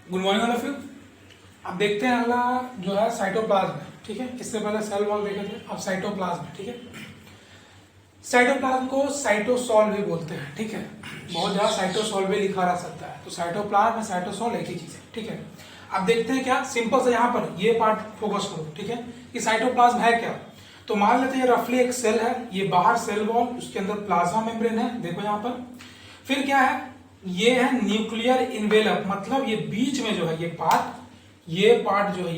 Good morning all of you. अब देखते हैं अगला जो है साइटोप्लाज्म है, ठीक है। इससे पहले सेल वॉल देखे थे, अब साइटोप्लाज्म है, ठीक है। साइटोप्लाज्म को साइटोसोल भी बोलते हैं, ठीक है। बहुत ज्यादा साइटोसोल भी लिखा रह सकता है, तो साइटोप्लाज्म और साइटोसोल एक ही चीज है, ठीक है। अब देखते हैं क्या सिंपल से यहाँ पर ये पार्ट फोकस करो, ठीक है, कि साइटोप्लाज्म है क्या। तो मान लेते हैं रफली एक सेल है, ये बाहर सेल वॉल, उसके अंदर प्लाज्मा मेम्ब्रेन है, देखो यहाँ पर। फिर क्या है, ये है न्यूक्लियर इन्वेलप, मतलब ये बीच में जो है ये पार्ट जो है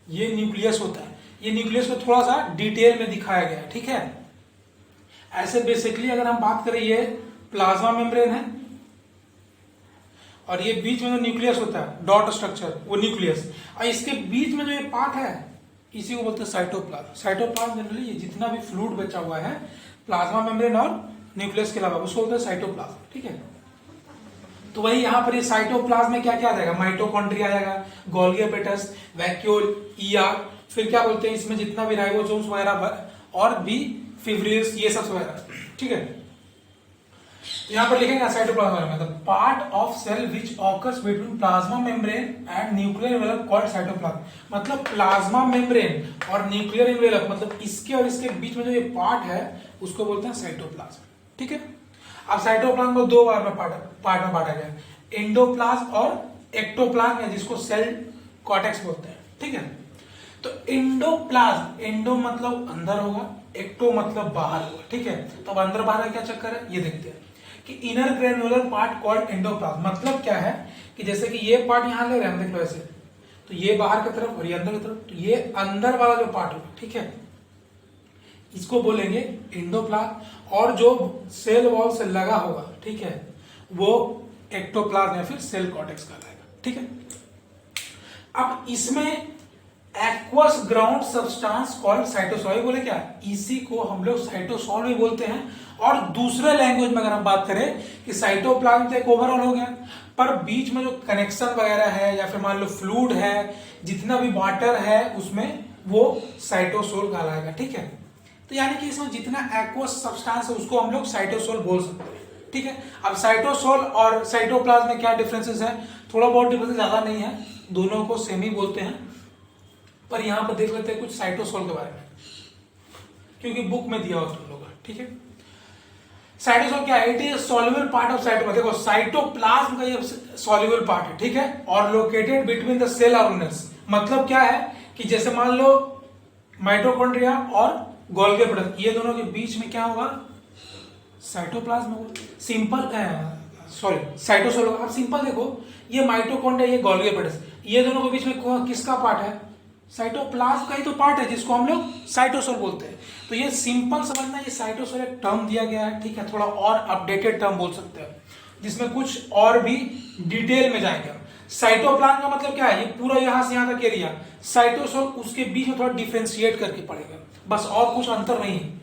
ये न्यूक्लियस होता है। ये न्यूक्लियस को थोड़ा सा डिटेल में दिखाया गया है, ठीक है। ऐसे बेसिकली अगर हम बात करें, ये प्लाज्मा मेम्ब्रेन है और ये बीच में जो न्यूक्लियस होता है डॉट स्ट्रक्चर, वो न्यूक्लियस, और इसके बीच में जो ये पार्ट है इसी को बोलते हैं साइटोप्लाज्म। साइटोप्लाज्म जनरली ये जितना भी फ्लूइड बचा हुआ है प्लाज्मा मेम्ब्रेन और न्यूक्लियस के अलावा, उसको बोलते हैं साइटोप्लाज्म, ठीक है। तो वही यहाँ पर ये साइटोप्लाज्म में क्या क्या आ जाएगा, माइटोकॉन्ड्रिया आएगा, गोल्गी एपेटस, वैक्यूल, ईआर, फिर क्या बोलते हैं इसमें जितना भी राइबोसोम्स वगैरह और भी फिब्रिल्स, ये सब वगैरह, ठीक है। यहाँ पर लिखेंगे साइटोप्लाज्म मतलब part of cell which occurs between plasma membrane and nuclear envelope called cytoplasm. मतलब प्लाज्मा मेम्ब्रेन और न्यूक्लियर एनवेलप, मतलब इसके और इसके बीच में जो ये पार्ट है उसको बोलते हैं साइटोप्लाज्म, ठीक है। अब साइटोप्लाज्म को दो बार में पार्ट में बांटा गया, एंडोप्लाज्म और एक्टोप्लाज्म, या जिसको सेल कॉर्टेक्स बोलते हैं, ठीक है। तो एंडोप्लाज्म, एंडो मतलब अंदर होगा, एक्टो मतलब बाहर होगा, ठीक है। तो अब अंदर बाहर का क्या चक्कर है ये देखते हैं कि inner granular part called endoplasm. मतलब क्या है कि जैसे कि ये पार्ट यहां ले रहे हैं, देख लो ऐसे, तो ये बाहर की तरफ और ये अंदर की तरफ, तो ये अंदर वाला जो पार्ट होगा, ठीक है, इसको बोलेंगे एंडोप्लाज्म। और जो सेल वॉल से लगा होगा, ठीक है, वो एक्टोप्लाज्म या फिर सेल कॉर्टेक्स कहलाएगा, ठीक है। अब इसमें aqueous ground substance called cytosol बोले क्या, इसी को हम लोग साइटोसोल भी बोलते हैं। और दूसरे लैंग्वेज में अगर हम बात करें कि साइटोप्लाज्म तो एक ओवरऑल हो गया, पर बीच में जो कनेक्शन वगैरह है या फिर मान लो फ्लूइड है, जितना भी वाटर है उसमें, वो साइटोसोल कहलाएगा, ठीक है। तो यानी कि इसमें जितना एक्वस सब्सटेंस है उसको हम लोग साइटोसोल बोल सकते हैं, ठीक है। अब साइटोसोल और साइटोप्लाज्म में क्या डिफरेंसेस है, थोड़ा बहुत डिफरेंस, ज्यादा नहीं है, दोनों को सेम ही बोलते हैं। पर यहां पर देख लेते हैं कुछ साइटोसोल के बारे में, क्योंकि बुक में दिया हुआ तुम लोग, ठीक है। साइटोसोल क्या है, it is soluble part of cytoplasm. देखो साइटोप्लाज्म का ये सॉल्युबल पार्ट है, ठीक है, और located between the cell organelles. मतलब क्या है कि जैसे मान लो माइटोकॉन्ड्रिया और गोल्गी एपेटस, ये दोनों के बीच में क्या होगा, साइटोप्लाज्म होगा। सिंपल सॉरी साइटोसोल होगा। अब सिंपल देखो, ये माइटोकॉन्ड्रिया, ये गोल्गी एपेटस, ये दोनों के बीच में किसका पार्ट है, साइटोप्लाज्म का ही तो पार्ट है, जिसको हम लोग साइटोसोल बोलते हैं। तो ये सिंपल समझना, ये साइटोसोल एक टर्म दिया गया है, ठीक है, थोड़ा और अपडेटेड टर्म बोल सकते हैं, जिसमें कुछ और भी डिटेल में जाएंगे। साइटोप्लाज्म का मतलब क्या है, ये पूरा यहां से यहां तक एरिया, साइटोसोल उसके बीच में थोड़ा डिफरेंशिएट करके पड़ेगा, बस, और कुछ अंतर नहीं है।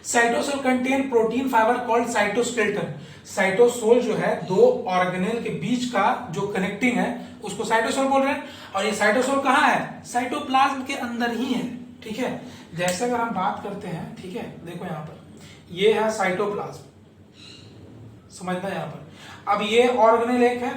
Cytosol contain protein fibre called cytoskeleton. Cytosol जो है दो ऑर्गेनेल के बीच का जो कनेक्टिंग है उसको साइटोसोल बोल रहे हैं। और ये साइटोसोल कहाँ है, साइटोप्लाज्म के अंदर ही है, ठीक है। जैसे अगर हम बात करते हैं, ठीक है, देखो यहाँ पर ये है साइटोप्लाज्म, समझना यहाँ पर। अब ये ऑर्गेनेल एक है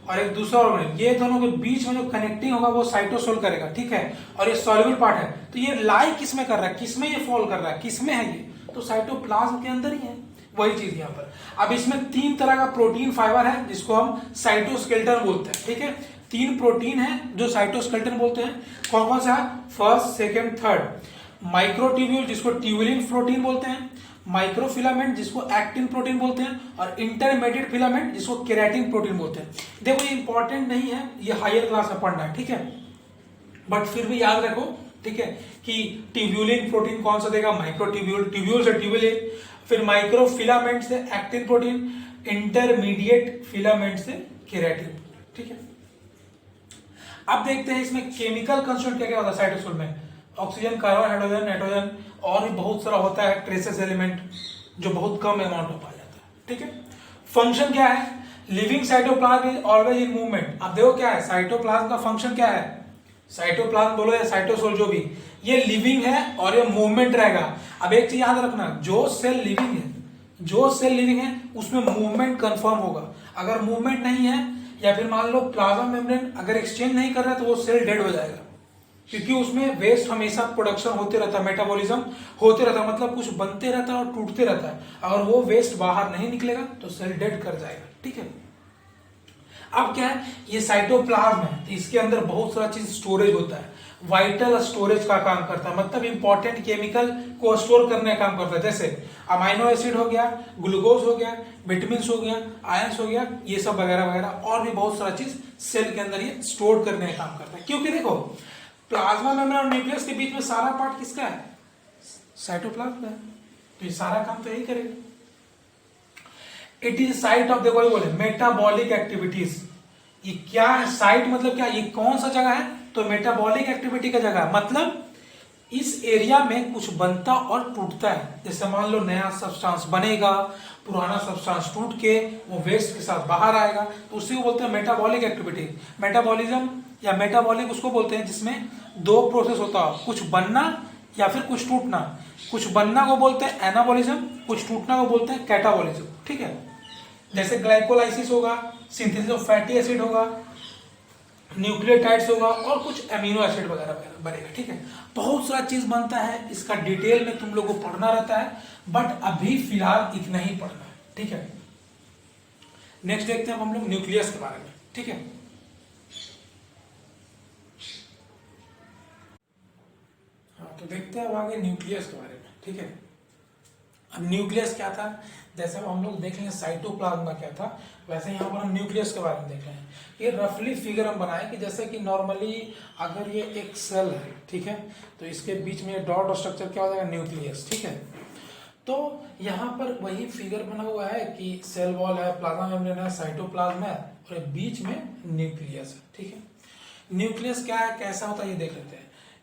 और एक दूसरा ऑर्गेनेल, ये दोनों के बीच में जो कनेक्टिंग होगा वो साइटोसोल करेगा, ठीक है। और ये सॉल्युबल पार्ट है, तो ये लाई किस में कर रहा है, किस में ये फॉल कर रहा है, किस में है ये, तो साइटोप्लाज्म के अंदर ही है, वही चीज यहाँ पर। अब इसमें तीन तरह का प्रोटीन फाइबर है जिसको हम साइटोस्केलेटन बोलते हैं, ठीक है। तीन प्रोटीन है जो साइटोस्केलेटन बोलते हैं, कौन कौन सा है, फर्स्ट, सेकेंड, थर्ड। माइक्रोट्यूब्यूल जिसको ट्यूबुलिन प्रोटीन बोलते हैं, माइक्रोफिलामेंट जिसको एक्टिन प्रोटीन बोलते हैं, और इंटरमीडिएट फिलामेंट जिसको केराटिन प्रोटीन बोलते हैं। देखो ये इंपॉर्टेंट नहीं है, ये हायर क्लास में पढ़ना है, ठीक है, बट फिर भी याद रखो, ठीक है, कि ट्यूबुलिन प्रोटीन कौन सा देगा, माइक्रोट्यूब्यूल, ट्यूब्यूल से ट्यूबुलिन, फिर माइक्रोफिलामेंट से एक्टिन प्रोटीन, इंटरमीडिएट फिलामेंट से केराटिन, ठीक है। अब देखते हैं इसमें केमिकल कंस्टिट्यूएंट क्या क्या होता है साइटोसोल में, ऑक्सीजन, कार्बन, हाइड्रोजन, नाइट्रोजन, और भी बहुत सारा होता है, ट्रेसेस एलिमेंट जो बहुत कम अमाउंट में पाया जाता है, ठीक है। फंक्शन क्या है, living cytoplasm is always in movement. अब देखो क्या है, साइटोप्लाज्म का फंक्शन क्या है, साइटोप्लाज्म बोलो या साइटोसोल जो भी, ये लिविंग है और ये मूवमेंट रहेगा। अब एक चीज याद रखना, जो सेल लिविंग है उसमें मूवमेंट कंफर्म होगा। अगर मूवमेंट नहीं है या फिर मान लो प्लाज्मा मेम्ब्रेन अगर एक्सचेंज नहीं कर रहा है तो वो सेल डेड हो जाएगा, क्योंकि उसमें वेस्ट हमेशा प्रोडक्शन होते रहता है, मेटाबॉलिज्म होते रहता है, मतलब कुछ बनते रहता है और टूटते रहता है। अगर वो वेस्ट बाहर नहीं निकलेगा तो सेल डेड कर जाएगा, ठीक है। अब क्या है, ये साइटोप्लाज्म है, तो इसके अंदर बहुत सारा चीज स्टोरेज होता है, वाइटल स्टोरेज का काम करता है, मतलब इंपॉर्टेंट केमिकल को स्टोर करने का काम करता है, जैसे अमाइनो एसिड हो गया, ग्लूकोज हो गया, विटामिन हो गया, आयंस हो गया, ये सब वगैरह वगैरह, और भी बहुत सारा चीज सेल के अंदर ये स्टोर करने का काम करता है। क्योंकि देखो प्लाज्मा मेम्ब्रेन और न्यूक्लियस के बीच में सारा पार्ट किसका है, साइटोप्लाज्म का है, तो ये सारा काम तो यही करेगा। इट इज साइट ऑफ, देखो बोले मेटाबॉलिक एक्टिविटीज, ये क्या है, साइट मतलब क्या, ये कौन सा जगह है, तो मेटाबॉलिक एक्टिविटी का जगह, मतलब इस एरिया में कुछ बनता और टूटता है, जैसे मान लो नया सब्सटेंस बनेगा, पुराना सब्सटेंस टूट के वो वेस्ट के साथ बाहर आएगा, तो उसी को बोलते हैं मेटाबॉलिक एक्टिविटी। मेटाबॉलिज्म या मेटाबॉलिक उसको बोलते हैं जिसमें दो प्रोसेस होता है, कुछ बनना या फिर कुछ टूटना। कुछ बनना को बोलते हैं एनाबॉलिज्म, कुछ टूटना को बोलते हैं कैटाबॉलिज्म, ठीक है। जैसे ग्लाइकोलाइसिस होगा, सिंथेसिस ऑफ फैटी एसिड होगा, न्यूक्लियोटाइड्स होगा, और कुछ अमीनो एसिड वगैरह वगैरह बनेगा, ठीक है। बहुत सारा चीज बनता है, इसका डिटेल में तुम लोग को पढ़ना रहता है, बट अभी फिलहाल इतना ही पढ़ना है, ठीक है। नेक्स्ट देखते हैं हम लोग न्यूक्लियस के बारे में, ठीक है। हाँ, तो देखते हैं अब आगे न्यूक्लियस के बारे में, ठीक है। अब न्यूक्लियस क्या था, जैसे हम लोग देख लेंगे साइटोप्लाज्म का क्या था, वैसे यहाँ पर हम न्यूक्लियस के बारे में देख रहे हैं। ये रफली फिगर हम बनाए कि जैसे कि नॉर्मली अगर ये एक सेल है, ठीक है, तो इसके बीच में डॉट स्ट्रक्चर क्या हो जाएगा, न्यूक्लियस, ठीक है। तो यहाँ पर वही फिगर बना हुआ है कि सेल वॉल है, प्लाज्मा मेम्ब्रेन है, साइटोप्लाज्म है, और बीच में न्यूक्लियस है, ठीक है। न्यूक्लियस क्या है, कैसा होता है, ये देख लेते हैं।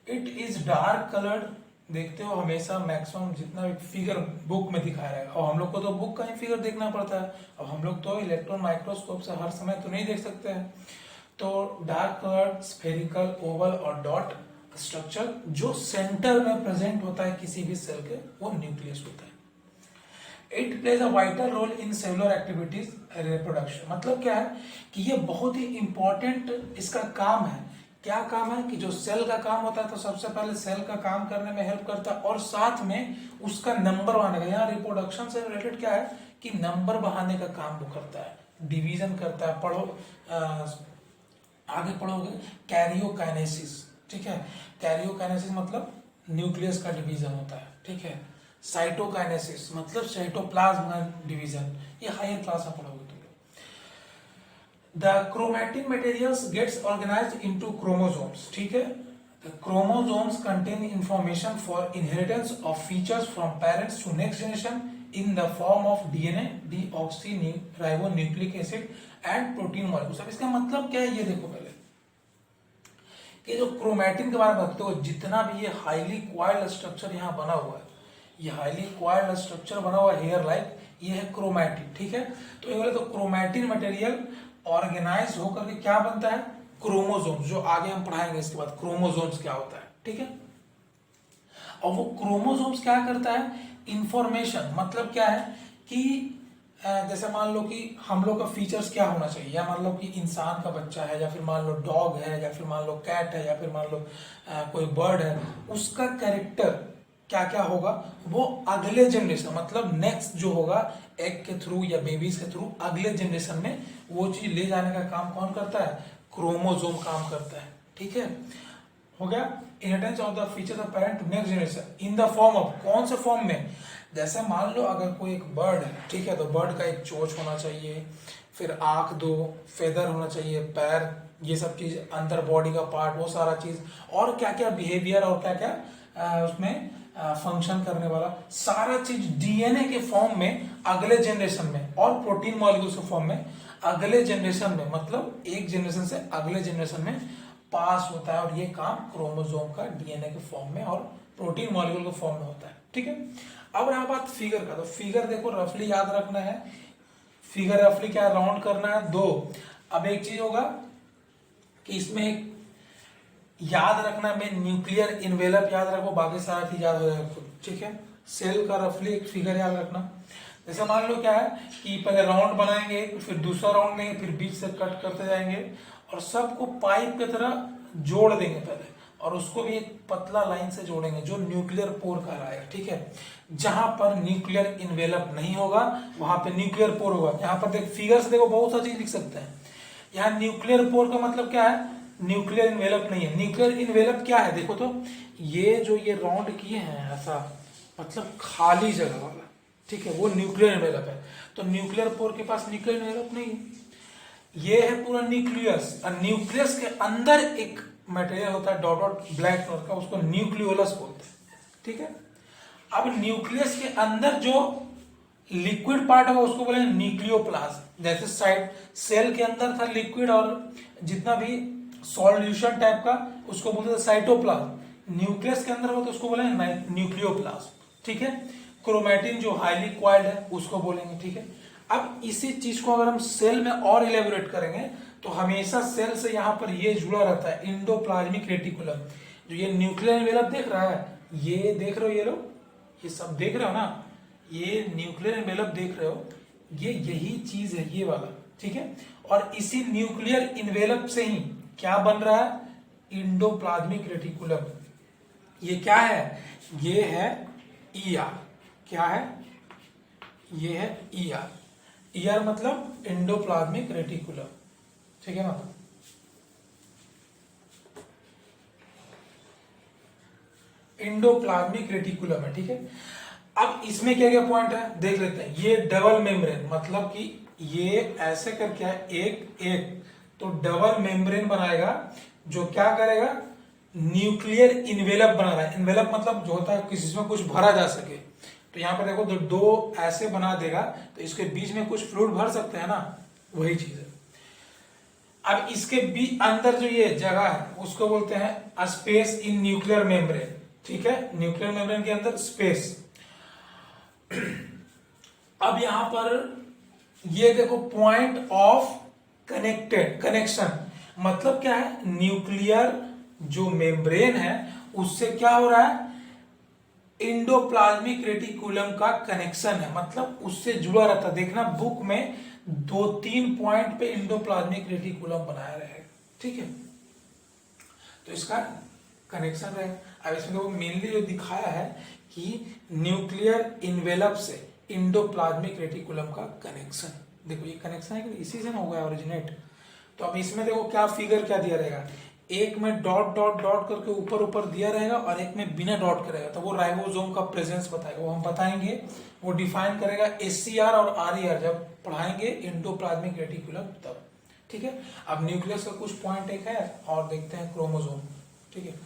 इट इज डार्क कलर्ड, देखते हो हमेशा मैक्सिमम जितना भी फिगर बुक में दिखाया रहेगा, और हम लोग को तो बुक का ही फिगर देखना पड़ता है, अब हम लोग तो इलेक्ट्रॉन माइक्रोस्कोप से हर समय तो नहीं देख सकते हैं। तो डार्क कलर्ड, स्फेरिकल, ओवल और डॉट स्ट्रक्चर जो सेंटर में प्रेजेंट होता है किसी भी सेल के, वो न्यूक्लियस होता है। It plays a vital role in cellular activities reproduction, मतलब क्या है कि ये बहुत ही इंपॉर्टेंट इसका काम है। क्या काम है कि जो सेल का काम होता है, तो सबसे पहले सेल का काम करने में हेल्प करता है, और साथ में उसका नंबर बढ़ाने का, यहाँ रिप्रोडक्शन से रिलेटेड क्या है कि नंबर बढ़ाने का काम वो करता है, डिवीजन करता है। पढ़ो आगे पढ़ोगे कैरियोकाइनेसिस, ठीक है। कैरियोकाइनेसिस मतलब न्यूक्लियस का डिवीजन होता है, ठीक है। साइटोकाइनेसिस मतलब साइटोप्लाज्म का डिवीजन, ये हायर क्लास में पढ़ोगे तुम लोग। The chromatin materials gets organized into chromosomes, ठीक है। The chromosomes contain information for inheritance of features from parents to next generation in the form of DNA, deoxyribonucleic acid and protein molecules। अब इसका मतलब क्या है, ये देखो पहले कि जो क्रोमैटिन के बारे में बताते हो, जितना भी ये हाईली क्वाइल्ड स्ट्रक्चर यहाँ बना हुआ है, ये हाईली क्वाइल्ड स्ट्रक्चर बना हुआ है हेयर लाइक, ये है क्रोमैटिन, ठीक है। तो ये बोले तो क्रोमैटिन मटेरियल ऑर्गेनाइज होकर के क्या बनता है, क्रोमोसोम्स, जो आगे हम पढ़ाएंगे इसके बाद क्रोमोसोम्स क्या होता है, ठीक है। और वो क्रोमोसोम्स क्या करता है, इंफॉर्मेशन, मतलब क्या है कि जैसे मान लो कि हम लोग का फीचर्स क्या होना चाहिए, या मान लो कि इंसान का बच्चा है, या फिर मान लो डॉग है, या फिर मान लो कैट है, या फिर मान लो कोई बर्ड है, उसका कैरेक्टर क्या क्या होगा, वो अगले जनरेशन मतलब नेक्स्ट जो होगा एग के थ्रू या बेबीज के थ्रू अगले जनरेशन में वो चीज ले जाने का काम कौन करता है, क्रोमोसोम काम करता है, ठीक है। हो गया inheritance of the features of parent to next generation in the form of, कौन से फॉर्म में, जैसे मान लो अगर कोई एक बर्ड है, ठीक है, तो बर्ड का एक चोंच होना चाहिए, फिर आंख, दो फेदर होना चाहिए, पैर, ये सब चीज अंदर बॉडी का पार्ट, वो सारा चीज, और क्या क्या बिहेवियर और क्या क्या उसमें फंक्शन करने वाला सारा चीज डीएनए के फॉर्म में अगले जनरेशन में, और प्रोटीन मॉलिक्यूल्स के फॉर्म में अगले जनरेशन में, मतलब एक जनरेशन से अगले जनरेशन में पास होता है। और ये काम क्रोमोसोम का डीएनए के फॉर्म में और प्रोटीन मॉलिक्यूल के फॉर्म में होता है, ठीक है। अब रहा बात फिगर का, तो फिगर देखो रफली याद रखना है, फिगर रफली क्या राउंड करना है 2। अब एक चीज होगा कि इसमें एक याद रखना, मैं न्यूक्लियर इन्वेलप याद रखो, बाकी सारा चीज याद हो जाएगा खुद, ठीक है। सेल का रफली एक फिगर याद रखना, जैसे मान लो क्या है कि पहले राउंड बनाएंगे, फिर दूसरा राउंड लेंगे, फिर बीच से कट करते जाएंगे और सबको पाइप की तरह जोड़ देंगे पहले, और उसको भी एक पतला लाइन से जोड़ेंगे जो न्यूक्लियर पोर कहलाएगा। ठीक है, जहां पर न्यूक्लियर इन्वेलप नहीं होगा वहां पे न्यूक्लियर पोर होगा। यहाँ पर देख फिगर से देखो बहुत सा चीज लिख सकते हैं। यहाँ न्यूक्लियर पोर का मतलब क्या है, न्यूक्लियर इन्वेलप नहीं है। न्यूक्लियर इन्वेलप क्या है देखो तो, ये जो ये राउंड किए हैं ऐसा, मतलब खाली जगह वाला, ठीक है, वो न्यूक्लियर इन्वेलप है। तो न्यूक्लियर पोर के पास न्यूक्लियर इन्वेलप नहीं है, ये है पूरा न्यूक्लियस। और न्यूक्लियस के अंदर एक मटेरियल होता है डॉट डॉट ब्लैक कलर का, उसको न्यूक्लियोलस बोलते हैं। ठीक है, अब न्यूक्लियस के अंदर जो लिक्विड पार्ट होगा उसको बोलेंगे न्यूक्लियोप्लाज्म। जैसे साइड सेल के अंदर था लिक्विड और जितना भी सॉल्यूशन टाइप का, उसको बोलते थे साइटोप्लाज्म। न्यूक्लियस के अंदर हो तो उसको बोलेंगे न्यूक्लियोप्लाज्म। ठीक है, क्रोमैटिन जो हाईली क्वाइल्ड है उसको बोलेंगे। ठीक है, अब इसी चीज को अगर हम सेल में और इलेबोरेट करेंगे तो हमेशा सेल से यहाँ पर ये जुड़ा रहता है इंडोप्लाज्मिक रेटिकुलम। जो ये न्यूक्लियर एनवेलप देख रहा है, ये देख रहे हो, ये लोग ये सब देख रहे हो ना, ये न्यूक्लियर एनवेलप देख रहे हो, ये यही चीज है ये वाला। ठीक है, और इसी न्यूक्लियर इन्वेलप से ही क्या बन रहा है, इंडोप्लाज्मिक रेटिकुलम। ये क्या है, ये है ईआर। क्या है, ये है ईआर। ईआर मतलब इंडोप्लाज्मिक रेटिकुलम। ठीक है ना, इंडोप्लाज्मिक रेटिकुलम है। ठीक है, अब इसमें क्या क्या पॉइंट है देख लेते हैं। ये डबल मेम्ब्रेन, मतलब कि ये ऐसे करके है एक एक, तो डबल मेम्ब्रेन बनाएगा जो क्या करेगा, न्यूक्लियर इन्वेलप बना रहा है। इन्वेलप मतलब जो होता है किसी में कुछ भरा जा सके। तो यहाँ पर देखो दो ऐसे बना देगा तो इसके बीच में कुछ फ्लूइड भर सकते हैं ना, वही चीज है। अब इसके बीच अंदर जो ये जगह है उसको बोलते हैं स्पेस इन न्यूक्लियर मेम्ब्रेन। ठीक है, न्यूक्लियर मेम्ब्रेन के अंदर स्पेस। अब यहां पर ये देखो पॉइंट ऑफ कनेक्शन, मतलब क्या है, न्यूक्लियर जो मेम्ब्रेन है उससे क्या हो रहा है, इंडोप्लाज्मिक रेटिकुलम का कनेक्शन है, मतलब उससे जुड़ा रहता है। देखना बुक में 2-3 पॉइंट पे इंडोप्लाज्मिक रेटिकुलम बनाया रहेगा। ठीक है, तो इसका कनेक्शन रहेगा। अब इसमें देखो मेनली जो दिखाया है कि न्यूक्लियर इन्वेलप से इंडोप्लाज्मिक रेटिकुलम का कनेक्शन, देखो ये कनेक्शन है कि इसी से ना होगा ओरिजिनेट। तो अब इसमें देखो क्या फिगर क्या दिया रहेगा, एक में डॉट डॉट डॉट करके ऊपर ऊपर दिया रहेगा और एक में बिना डॉट के रहेगा, तो वो राइबोसोम का प्रेजेंस बताएगा, वो हम बताएंगे, वो डिफाइन करेगा एससीआर और आरईआर जब पढ़ाएंगे इंडोप्लाज्मिक रेटिकुलम तब। ठीक है, अब न्यूक्लियस का कुछ पॉइंट एक है और देखते हैं क्रोमोसोम। ठीक है।